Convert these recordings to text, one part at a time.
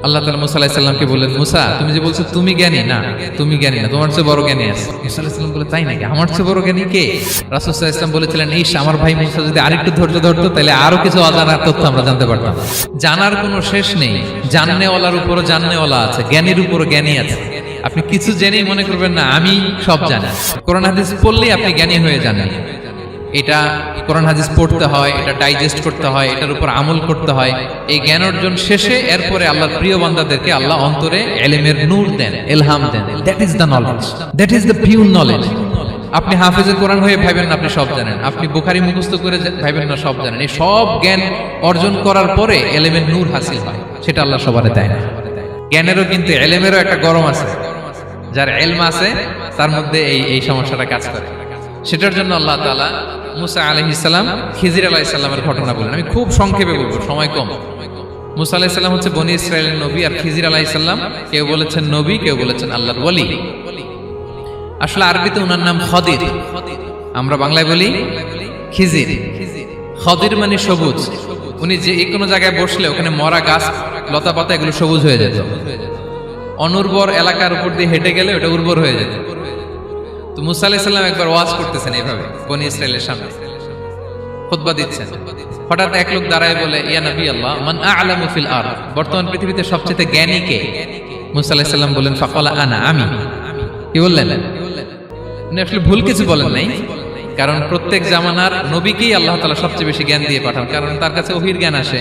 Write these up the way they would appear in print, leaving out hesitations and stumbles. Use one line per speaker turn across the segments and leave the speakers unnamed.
আল্লাহ তাআলা মুসা আলাইহিস সালামকে বললেন, মুসা তুমি যে বলছো তুমি জ্ঞানী, না তুমি জ্ঞানী না, তোমার চেয়ে বড় জ্ঞানী আছে। মুসা আলাইহিস সালাম বলে, তাই নাকি? আমার চেয়ে বড় জ্ঞানী কে? রাসূল সাল্লাল্লাহু আলাইহি ওয়াসাল্লাম বলেছিলেন, ইস আমার ভাই মুসা যদি আরেকটু ধৈর্য ধরতো তাহলে আরো কিছু অজানার তথ্য আমরা জানতে পারতাম। জানার কোনো শেষ নেই, জাননেওয়ালার উপরও জাননেওয়ালা আছে, জ্ঞানীর উপরও জ্ঞানী আছে। আপনি কিছু জেনেই মনে করবেন না আমি সব জানি। কোরআন হাদিস পড়লেই আপনি জ্ঞানী হয়ে জানেন। এটা কোরআন হাদিস পড়তে হয়, এটা ডাইজেস্ট করতে হয়, এটার উপর আমল করতে হয়। এই জ্ঞান অর্জন শেষে এরপরে আল্লাহর প্রিয় বান্দাদেরকে আল্লাহ অন্তরে ইলমের নূর দেন, ইলহাম দেন। That is the knowledge, that is the pure knowledge. আপনি হাফেজে কোরআন হয়ে ভাবেন না আপনি সব জানেন, আপনি বুখারী মুখস্থ করে ভাবেন না সব জানেন। এই সব জ্ঞান অর্জন করার পরে ইলমের নূর হাসিল হয়, সেটা আল্লাহ সবারে দেয় না। জ্ঞানেরও কিন্তু ইলমেরও একটা গরম আছে, যার ইলম আছে তার মধ্যে এই সমস্যাটা কাজ করে। সেটার জন্য আল্লাহ তাআলা মুসা আলাইহিস সালাম খিজির আলাইহিস সালামের ঘটনা বলেন। আমি খুব সংক্ষেপে বলবো, সময় কম। মুসা আলাইহিস সালাম হচ্ছে বনি ইসরাইলের নবী, আর খিজির আলাইহিস সালাম কেউ বলেছেন নবী, কেউ বলেছেন আল্লাহর ওলি। আসলে আরবিতে ওনার নাম খদির, আমরা বাংলায় বলি খিজির। খদির মানে সবুজ। উনি যে কোনো জায়গায় বসলে ওখানে মরা গাছ লতা পাতা এগুলো সবুজ হয়ে যেত। অনুর্বর এলাকার উপর দিয়ে হেঁটে গেলে ওটা উর্বর হয়ে যেত। তো মুসা আলাইহিস সালাম একবার ওয়াজ করতেছেন এইভাবে বনি ইসরাইলের সামনে, খুতবা দিচ্ছেন। হঠাৎ এক লোক দাঁড়ায় বলে, ইয়া নবী আল্লাহ, মান আ'লামু ফিল আরদ, বর্তমান পৃথিবীতে সবচেয়ে জ্ঞানী কে? মুসা আলাইহিস সালাম বলেন, ফাকালা আনা, আমি। কি বললেন? উনি আসলে ভুল কিছু বলেন নাই, কারণ প্রত্যেক জামানার নবীকেই আল্লাহ তাআলা সবচেয়ে বেশি জ্ঞান দিয়ে পাঠান, কারণ তার কাছে ওহীর জ্ঞান আসে,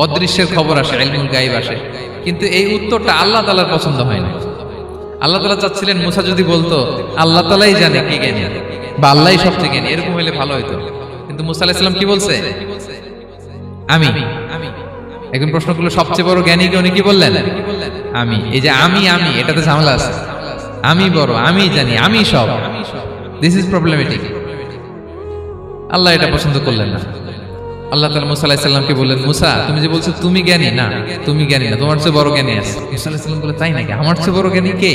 অদৃশ্যের খবর আসে, ইলমুল গায়ব আসে। কিন্তু এই উত্তরটা আল্লাহ তাআলার পছন্দ হয় না। আল্লাহ তাআলা চাচ্ছিলেন মুসা যদি বলতো আল্লাহ তাআলাই জানে কে জ্ঞানী বা আল্লাহই সবচেয়ে জ্ঞানী, এরকম হলে ভালো হতো। কিন্তু মুসা আলাইহিস সালাম কি বলছে? আমি। একজন প্রশ্ন করলো সবচেয়ে বড় জ্ঞানী কে? উনি কি বললেন? আমি। এই যে আমি এটাতে ঝামেলা আছে। আমি বড়, আমি জানি, আমি সব। This is problematic. আল্লাহ এটা পছন্দ করলেন না। আল্লাহ তাআলা মুসা আলাইহিস সালামকে বললেন, মুসা তুমি যে বলছো তুমি জ্ঞানী, না তুমি জ্ঞানী না, তোমার চেয়ে বড় জ্ঞানী আছে। মুসা আলাইহিস সালাম বলে, তাই নাকি? আমার চেয়ে বড় জ্ঞানী কে?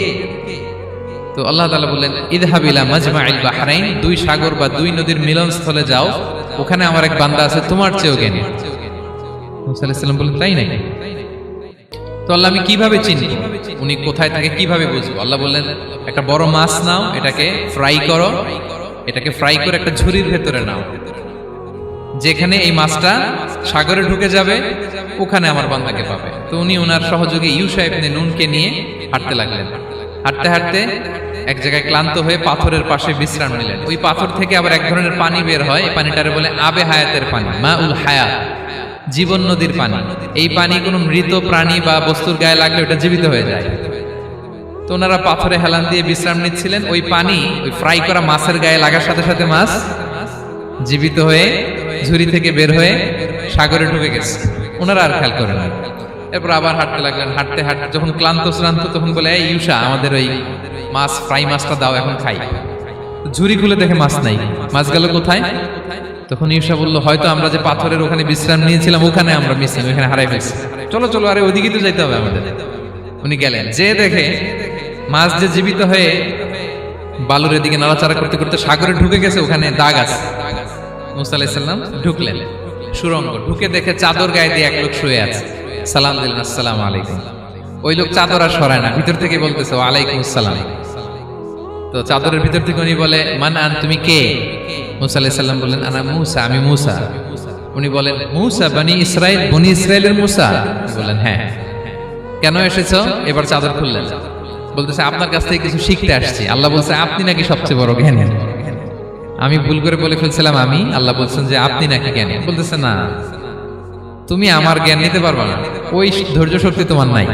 তো আল্লাহ তাআলা বললেন, ইযহাব ইলা মাজমাইল বাহরাইন, দুই সাগর বা দুই নদীর মিলনস্থলে যাও, ওখানে আমার এক বান্দা আছে তোমার চেয়েও জ্ঞানী। মুসা আলাইহিস সালাম বললেন, তাই নাকি? তো আল্লাহ, আমি কিভাবে চিনি উনি কোথায় থাকে, কিভাবে বুঝবো? আল্লাহ বললেন, একটা বড় মাছ নাও, এটাকে ফ্রাই করো, এটাকে ফ্রাই করে একটা ঝুড়ির ভেতরে নাও, যেখানে এই মাছটা সাগরে ঢুকে যাবে ওখানে আমার বান্দাকে পাবে। তো উনি ওনার সহযোগী ইউশা ইবনে নুনকে নিয়ে হাঁটতে লাগলেন। হাঁটতে হাঁটতে এক জায়গায় ক্লান্ত হয়ে পাথরের পাশে বিশ্রাম নিলেন। ওই পাথর থেকে আবার এক ধরনের পানি বের হয়, এই পানিটারে বলে আবে হায়াতের পানি, মাউল হায়াত, জীবন নদীর পানি। এই পানি কোনো মৃত প্রাণী বা বস্তুর গায়ে লাগলে ওটা জীবিত হয়ে যায়। তো ওনারা পাথরে হেলান দিয়ে বিশ্রাম নিচ্ছিলেন। ওই পানি ওই ফ্রাই করা মাছের গায়ে লাগার সাথে সাথে মাছ জীবিত হয়ে ঝুড়ি থেকে বের হয়ে সাগরে ঢুকে গেছে। ওনারা আর খেয়াল করেন না। এরপর আবার হাঁটতে লাগলেন। হাঁটতে হাঁটতে যখন ক্লান্ত শ্রান্ত, তখন বলে, এই ইউশা, আমাদের ওই মাছ ফ্রাই মাছটা দাও, এখন খাই। ঝুড়ি খুলে দেখে মাছ নাই। মাছ গেল কোথায়? তখন ইউশা বলল, হয়তো আমরা যে পাথরের ওখানে বিশ্রাম নিয়েছিলাম ওখানে আমরা মিসিং, ওখানে হারাই ফেলছি। চলো চলো, আরে ওইদিকে তো যাইতে হবে আমাদের। উনি গেলেন, যে দেখে মাছ যে জীবিত হয়ে বালুর এদিকে নাড়াচাড়া করতে করতে সাগরে ঢুকে গেছে, ওখানে দাগ আছে। মুসা আলাইহিস সালাম ঢুকলেন সুরঙ্গ, ঢুকে দেখে চাদর গায়ে দিয়ে এক লোক শুয়ে আছে। সালাম দিলেন, আসসালামু আলাইকুম। ওই লোক চাদর আর সরায় না, ভিতর থেকে বলতেছে, ওয়ালাইকুম আসসালাম। তো চাদরের ভিতর থেকে উনি বলে, মান আন, তুমি কে? মুসা আলাইহিস সালাম বললেন, আনা মুসা, আমি মুসা। উনি বলেন, মুসা বনি ইসরাইল, বনি ইসরাইলের মুসা? বললেন, হ্যাঁ। কেন এসেছো? এবার চাদর খুললেন। বলতেছে, আপনার কাছ থেকে কিছু শিখতে আসছি। আল্লাহ বলছে, আপনি নাকি সবচেয়ে বড় জ্ঞানী। আমি ভুল করে বলে ফেলছিলাম আমি। আল্লাহ বলছেন যে আপনি নাকি জ্ঞানী। বলতেছে, না, তুমি আমার জ্ঞান নিতে পারবে না, ওই ধৈর্য শক্তি তোমার নাই।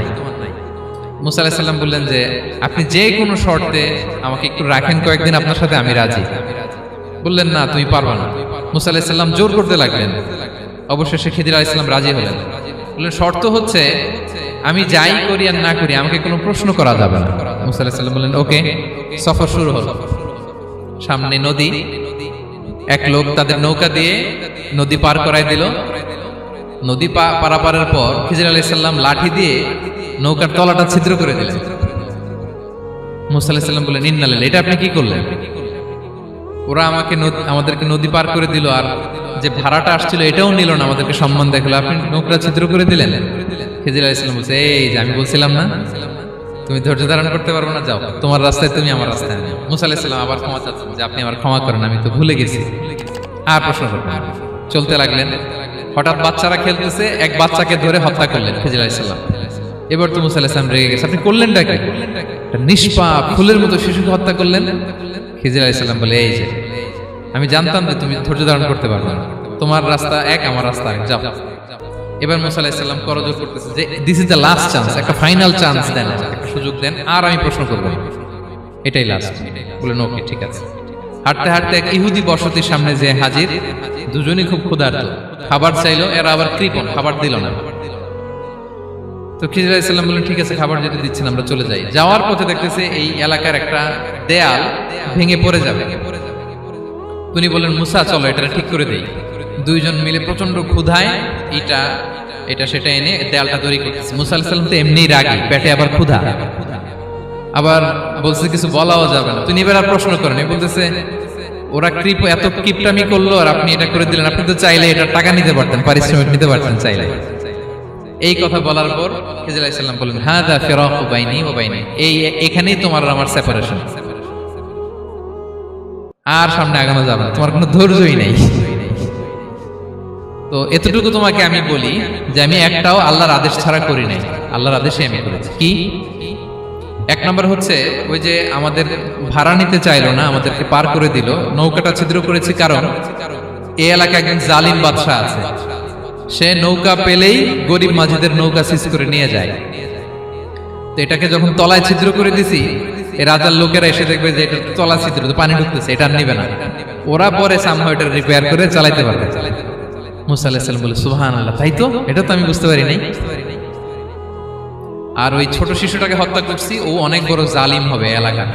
মুসা আলাইহিস সালাম বললেন যে আপনি যে কোনো শর্তে আমাকে একটু রাখেন কয়েকদিন আপনার সাথে, আমি রাজি। বললেন, না তুমি পারবে না। মুসা আলাইহিস সালাম জোর করতে লাগলেন। অবশেষে খিদির আলাইহিস সালাম রাজি হলেন। বললেন, শর্ত হচ্ছে আমি যাই করি আর না করি আমাকে কোনো প্রশ্ন করা যাবে না। মুসা আলাইহিস সালাম বললেন, ওকে। সফর শুরু হলো। সামনে নদী, এক লোক তাদের নৌকা দিয়ে নদী পার করাই দিল। নদী পারাপারের পর খিজির আলাইহিস সালাম লাঠি দিয়ে নৌকার তলাটা ছিদ্র করে দিলেন। মুসা আলাইহিস সালাম বললেন, ইন্না লিল্লাহি, এটা আপনি কি করলেন? ওরা আমাদেরকে নদী পার করে দিল, আর যে ভাড়াটা আসছিল এটাও নিল না, আমাদেরকে সম্মান দেখালো, আপনি নৌকা ছিদ্র করে দিলেন। খিজির আলাইহিস সালাম বলছে, এই যে আমি বলছিলাম না তুমি ধৈর্য ধারণ করতে পারবে না, যাও তোমার রাস্তায় তুমি, আমার রাস্তায় আমি। মুসা আলাইহিস সালাম আবার ক্ষমা চাচ্ছেন যে আপনি আমার ক্ষমা করেন, আমি তো ভুলে গেছি, আর প্রশ্ন করবেন না। চলতে লাগলেন। হঠাৎ বাচ্চারা খেলতেছে, এক বাচ্চাকে ধরে হত্যা করলেন খিজির আলাইহিস সালাম। এবার তো মুসা আলাইহিস সালাম রেগে গেছে, আপনি করলেনটা কি? একটা নিষ্পাপ ফুলের মতো শিশুকে হত্যা করলেন। খিজির আলাইহিস সালাম বলে, এই যে আমি জানতাম যে তুমি ধৈর্য ধারণ করতে পারবে না, তোমার রাস্তা এক, আমার রাস্তা এক, যাও। এবার মুসা আলাইহিস সালাম করজোর করতেছে যে this is the last chance, একটা ফাইনাল চান্স দেন, একটা সুযোগ দেন, আর আমি প্রশ্ন করব, এটাই লাস্ট। বললেন ওকে ঠিক আছে। হাঁটতে হাঁটতে এক ইহুদি বসতির সামনে যে হাজির, দুজনই খুব ক্ষুধার্ত, খাবার চাইলো, এরা আবার কৃপণ, খাবার দিল না। তো খিজির আলাইহিস সালাম বললেন ঠিক আছে, খাবার যেটা দিচ্ছেন আমরা চলে যাই। যাওয়ার পথে দেখতেছে এই এলাকার একটা দেয়াল ভেঙে পড়ে যাবে। তিনি বললেন মুসা চলো এটা ঠিক করে দেই। দুইজন মিলে প্রচন্ড ক্ষুধায় এটা সেটা এনে দেয়ালটা তৈরি করতেছে। মুসা আলাইহিস সালাম তো এমনিই রাগী, পেটে আবার ক্ষুধা, আবার বলছে কিছু বলাও যাবে না। তিনি এবার আর প্রশ্ন করেন, বলতেছে ওরা এত কিপটামি করলো আর আপনি এটা করে দিলেন, আপনি তো চাইলে এটা টাকা নিতে পারতেন, পারিশ্রমিক নিতে পারতেন চাইলে। এই কথা বলার পর খিজির আলাইহিস সালাম বললেন হাদা ফিরাকু বাইনি ওয়া বাইনি, এখানেই তোমার আর আমার সেপারেশন, আর সামনে আগানো যাবে না, তোমার কোনো ধৈর্যই নেই। তো এতটুকু তোমাকে আমি বলি যে আমি একটাও আল্লাহর আদেশ ছাড়া করি নাই, আল্লাহর আদেশে আমি করেছি। কি? এক নম্বর হচ্ছে ওই যে আমাদের ভাড়া নিতে চাইলো না, আমাদেরকে পার করে দিল, নৌকাটা ছিদ্র করেছি কারণ এই এলাকায় একজন জালিম বাদশা আছে, সে নৌকা পেলেই গরিব মাঝিদের নৌকা সিজ করে নিয়ে যায়। তো এটাকে যখন তলায় ছিদ্র করে দিছি, এই রাজার লোকেরা এসে দেখবে যে এটা তলা ছিদ্র, তো পানি ঢুকতেছে, এটা নিবে না, ওরা পরে সামহাও এটা রিপেয়ার করে চালাইতে পারবে। মুসা আলাইহিস সালাম বলে সুবহানাল্লাহ, তাই তো, এটা তো আমি বুঝতে পারি নাই। আর ওই ছোট শিশুটাকে হত্যা করছি, ও অনেক বড় জালিম হবে এলাকার,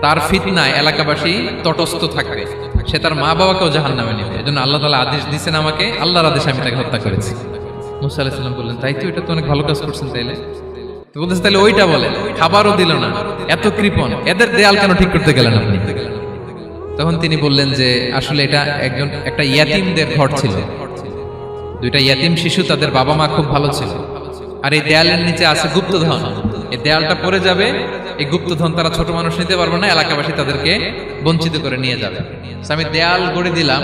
তার ফিতনায় এলাকাবাসী তটস্থ থাকবে, সে তার মা বাবাকেও জাহান্নামে নেবে, এজন্য আল্লাহ তাআলা আদেশ দিয়েছেন আমাকে, আল্লাহর আদেশে আমি তাকে হত্যা করেছি। মুসা আলাইহিস সালাম বললেন তাই তো, এটা তো অনেক ভালো কাজ করছেন, তাইলে বলতেছে তাহলে ওইটা বলেন, খাবারও দিল না, এত কৃপণ, এদের দেয়াল কেন ঠিক করতে গেলেন আপনি? তখন তিনি বললেন যে আসলে এটা একটা ইয়াতিমদের ঘর ছিল, দুইটা ইয়াতিম শিশু, তাদের বাবা মা খুব ভালো ছিল, আর এই দেয়ালের নিচে আছে গুপ্তধন, এই দেয়ালটা পড়ে যাবে, এই গুপ্তধন তারা ছোট মানুষ নিতে পারবে না, এলাকাবাসী তাদেরকে বঞ্চিত করে নিয়ে যাবে। আমি দেয়াল গড়ে দিলাম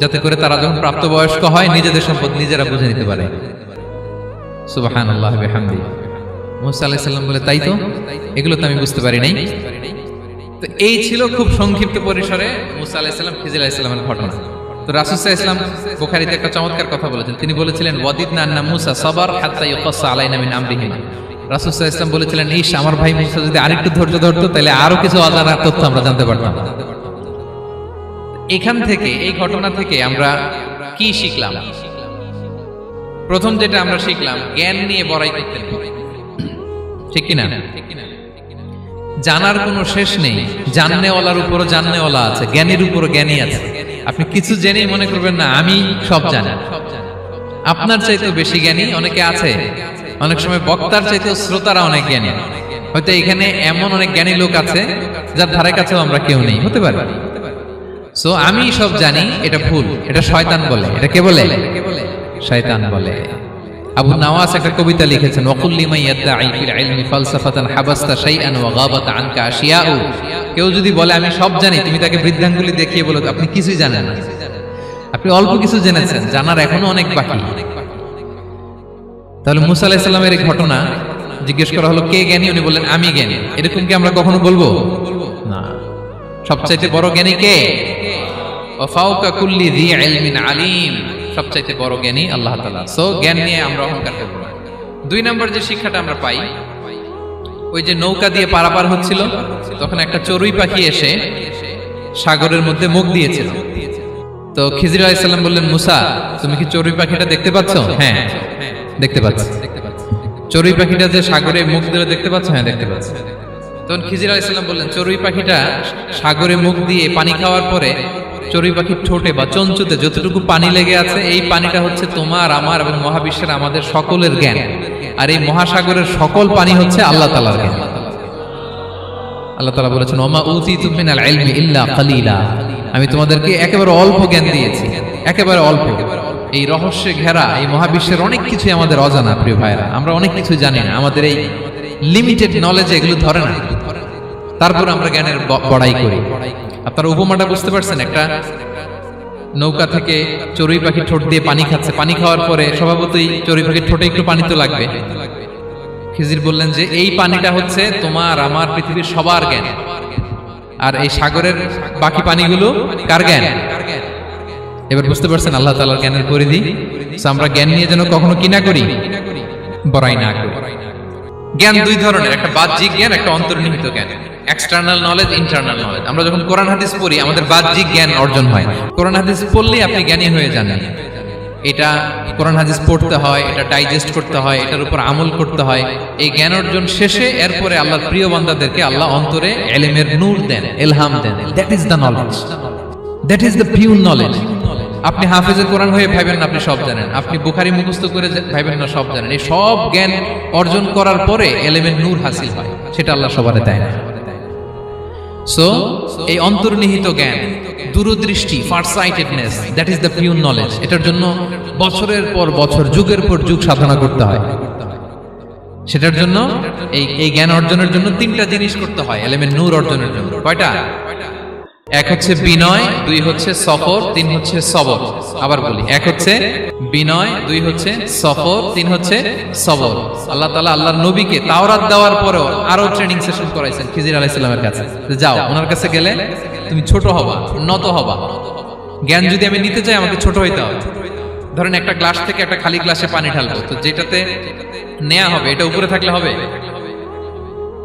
যাতে করে তারা যখন প্রাপ্তবয়স্ক হয় নিজেদের সম্পদ নিজেরা বুঝে নিতে পারে। সুবহানাল্লাহ বিহামদিহি। মুসা আলাইহিস সালাম বলে তাই তো, এগুলো তো আমি বুঝতে পারি নাই। তো এই ছিল খুব সংক্ষিপ্ত পরিসরে মুসা আলাইহিস সালাম খিজির আলাইহিস সালামের ঘটনা। তো রাসূল সাল্লাল্লাহু আলাইহি ওয়াসাল্লাম বুখারীতে একটা চমৎকার কথা বলেছেন, তিনি বলেছিলেন ওয়াদিদনা আন্না মুসা সাবার হাত্তা ইউকাসসা আলাইনা মিন আমরিহি। রাসূল সাল্লাল্লাহু আলাইহি ওয়াসাল্লাম বলেছিলেন ইস আমার ভাই মুসা যদি আরেকটু ধৈর্য ধরতো তাহলে আরো কিছু অজানা তথ্য আমরা জানতে পারতাম। এখান থেকে, এই ঘটনা থেকে আমরা কি শিখলাম? প্রথম যেটা আমরা শিখলাম, জ্ঞান নিয়ে বড়াই করতে নেই, ঠিক কিনা? জানার কোনো শেষ নেই, জাননেওয়ালার উপরও জাননেওয়ালা আছে, জ্ঞানীর উপরও জ্ঞানী আছে। আপনি কিছু জেনেই মনে করবেন না আমি সব জানি, আপনার চাইতেও বেশি জ্ঞানী অনেকে আছে। অনেক সময় বক্তার চাইতেও শ্রোতারা অনেক জ্ঞানী। হয়তো এখানে এমন অনেক জ্ঞানী লোক আছে যার ধারে কাছেও আমরা কেউ নেই, হতে পারে। সো আমি সব জানি, এটা ভুল, এটা শয়তান বলে। এটা কে বলে? শয়তান বলে। আবু নাওয়াস একটা কবিতা লিখেছেন, ওয়াকুল লিমান ইয়াদঈ ফিল ইলমি ফালসাফাতান হাবাসতা শাইআন ওয়া গাবাত আনকা আশিয়াউ। কেউ যদি বলে আমি সব জানি, তুমি তাকে বৃদ্ধাঙ্গুলি দেখিয়ে বলো আপনি কিছুই জানেন না, আপনি অল্প কিছু জেনেছেন, জানার এখনো অনেক বাকি। তাহলে মুসা আলাইহিস সালামের এই ঘটনা জিজ্ঞেস করা হলো কে জ্ঞানী, উনি বললেন আমি জ্ঞানী। এরকম কি আমরা কখনো বলবো? না। সবচাইতে বড় জ্ঞানী কে? ওয়া ফাওকা কুল্লি যী ইলমিন আলিম। সবচাইতে বড় জ্ঞানী আল্লাহ তাআলা। সো জ্ঞান নিয়ে আমরা অহংকার করব না। দুই নম্বর যে শিক্ষাটা আমরা পাই, ওই যে নৌকা দিয়ে পারাপার হচ্ছিল, তখন একটা চড়ুই পাখি এসে সাগরের মধ্যে মুখ দিয়েছিল। তো খিজির আলাইহিস সালাম বললেন মুসা তুমি কি চড়ুই পাখিটা দেখতে পাচ্ছ? হ্যাঁ দেখতে পাচ্ছি। চড়ুই পাখিটা যে সাগরে মুখ দিলে দেখতে পাচ্ছ? হ্যাঁ দেখতে পাচ্ছি। তখন খিজির আলাইহিস সালাম বললেন চড়ুই পাখিটা সাগরে মুখ দিয়ে পানি খাওয়ার পরে চড়ুই পাখির ঠোঁটে বা চঞ্চুতে যতটুকু পানি লেগে আছে, এই পানিটা হচ্ছে তোমার, আমার এবং মহাবিশ্বের আমাদের সকলের জ্ঞান। আর এই মহাসাগরের সকল পানি হচ্ছে আল্লাহ তাআলার জ্ঞান। আল্লাহ তাআলা বলেছেন ওমা উতিতু মিনাল ইলমি ইল্লা কালিলা। আমি তোমাদেরকে একেবারে অল্প জ্ঞান দিয়েছি, একেবারে অল্প। এই রহস্যে ঘেরা এই মহাবিশ্বের অনেক কিছু আমাদের অজানা প্রিয় ভাইরা, আমরা অনেক কিছু জানি না, আমাদের এই লিমিটেড নলেজে এগুলো ধরে না, তারপর আমরা জ্ঞানের বড়াই করি। আপনারা উপমাটা বুঝতে পারছেন? একটা নৌকা থেকে চড়ুই পাখি ঠোঁট দিয়ে পানি খাচ্ছে, পানি খাওয়ার পরে স্বভাবতই চড়ুই পাখির ঠোঁটে একটু পানি তো লাগবে। খিজির বললেন যে এই পানিটা হচ্ছে তোমার আমার পৃথিবীর সবার জ্ঞান, আর এই সাগরের বাকি পানিগুলো কার জ্ঞান? এবার বুঝতে পারছেন আল্লাহ তাআলার জ্ঞানের পরিধি। আমরা জ্ঞান নিয়ে যেন কখনো কি না করি, বড়াই না করি। জ্ঞান দুই ধরনের, একটা বাহ্যিক জ্ঞান, একটা অন্তর্নিহিত জ্ঞান। External knowledge, internal knowledge. আমরা যখন কোরআন হাদিস পড়ি আমাদের বাহ্যিক জ্ঞান অর্জন হয়। কোরআন হাদিস পড়লেই আপনি জ্ঞানী হয়ে যান। এটা কোরআন হাদিস পড়তে হয়, এটা ডাইজেস্ট করতে হয়, এটার উপর আমল করতে হয়। এই জ্ঞান অর্জন শেষে এরপরে আল্লাহর প্রিয় বান্দাদেরকে আল্লাহ অন্তরে ইলমের নূর দেন, ইলহাম দেন। That is the knowledge, that is the pure knowledge. আপনি হাফেজে কোরআন হয়ে ভাবেন না আপনি সব জানেন, আপনি বুখারী মুখস্থ করে ভাবেন না সব জানেন। এই সব জ্ঞান অর্জন করার পরে ইলমের নূর হাসিল হয়, সেটা আল্লাহ সবারে দেয় না। সো এই অন্তর্নিহিত জ্ঞান, দূরদৃষ্টি, farsightedness, that is the pure knowledge. এটার জন্য বছরের পর বছর, যুগের পর যুগ সাধনা করতে হয়। সেটার জন্য এই জ্ঞান অর্জনের জন্য তিনটা জিনিস করতে হয় ইলমের নূর অর্জনের জন্য। কয়টা? এক হচ্ছে বিনয়, দুই হচ্ছে সফর, তিন হচ্ছে সবর। আবার বলি, এক হচ্ছে বিনয়, দুই হচ্ছে সফর, তিন হচ্ছে সবর। আল্লাহ তাআলা আল্লাহর নবীকে তাওরাত দেওয়ার পরেও আরো ট্রেনিং সেশন করাইছেন খিজির আলাইহিস সালামের কাছে। যাও, ওনার কাছে গেলে তুমি ছোট হবা, নত হবা। জ্ঞান যদি আমি নিতে চাই আমাকে ছোট হইতে হবে। ধরেন একটা গ্লাস থেকে একটা খালি গ্লাসে পানি ঢালবো, তো যেটাতে নেওয়া হবে এটা উপরে থাকলে হবে?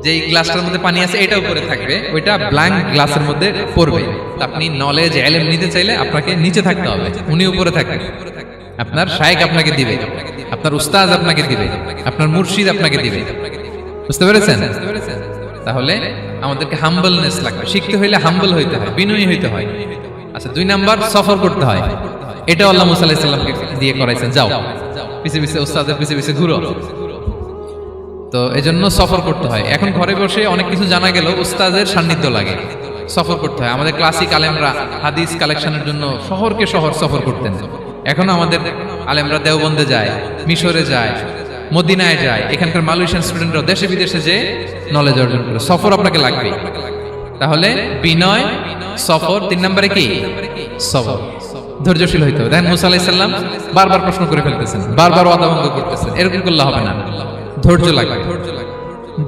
যে গ্লাসটার মধ্যে পানি আছে এটা উপরে থাকবে, ওইটা ব্ল্যাঙ্ক গ্লাসের মধ্যে পড়বে। আপনি নলেজ ইলম নিতে চাইলে আপনাকে নিচে থাকতে হবে, উনি উপরে থাকবেন। আপনার শায়েখ আপনাকে দিবে, আপনার উস্তাদ আপনাকে দিবে, আপনার মুর্শিদ আপনাকে দিবে। বুঝতে পেরেছেন? তাহলে আমাদেরকে হাম্বলনেস লাগবে। শিখতে হইলে হাম্বল হইতে হয়, বিনয়ী হইতে হয়। আচ্ছা, দুই নাম্বার সফর করতে হয়। এটা আল্লাহ মুসা আলাইহিস সালামকে দিয়ে করাইছেন, যাও পিছে পিছে উস্তাদের পিছে পিছে ঘুরো। তো এজন্য সফর করতে হয়। এখন ঘরে বসে অনেক কিছু জানা গেল, উস্তাদের সান্নিধ্য লাগে, সফর করতে হয়। আমাদের ক্লাসিক আলেমরা হাদিস কালেকশনের জন্য শহরকে শহর সফর করতেন। এখন আমাদের আলেমরা দেওবন্দে যায়, মিশরে যায়, মদিনায় যায়। এখানকার মালয়েশিয়ান স্টুডেন্টরা দেশে বিদেশে যে নলেজ অর্জন করে। সফর আপনাকে লাগবে। তাহলে বিনয়, সফর, তিন নম্বরে কি? সবর। ধৈর্যশীল হইতে হবে। দেখেন মুসা আলাইহিস সালাম বারবার প্রশ্ন করে ফেলতেছেন, বারবার ওয়াদা ভঙ্গ করতেছেন। এরকম করলে হবে না, ধৈর্য লাগবে।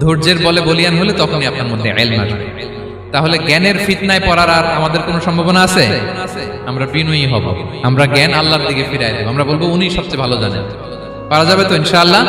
ধৈর্যের বলে বলিয়ান হলে তখনই আপনার মধ্যে ইলম আসবে। তাহলে জ্ঞানের ফিতনায় পড়ার আর আমাদের কোনো সম্ভাবনা আছে? আমরা বিনয়ী হব, আমরা জ্ঞান আল্লাহর দিকে ফিরাই দেব। আমরা বলবো উনি সবচেয়ে ভালো জানেন। পারা যাবে তো ইনশাআল্লাহ?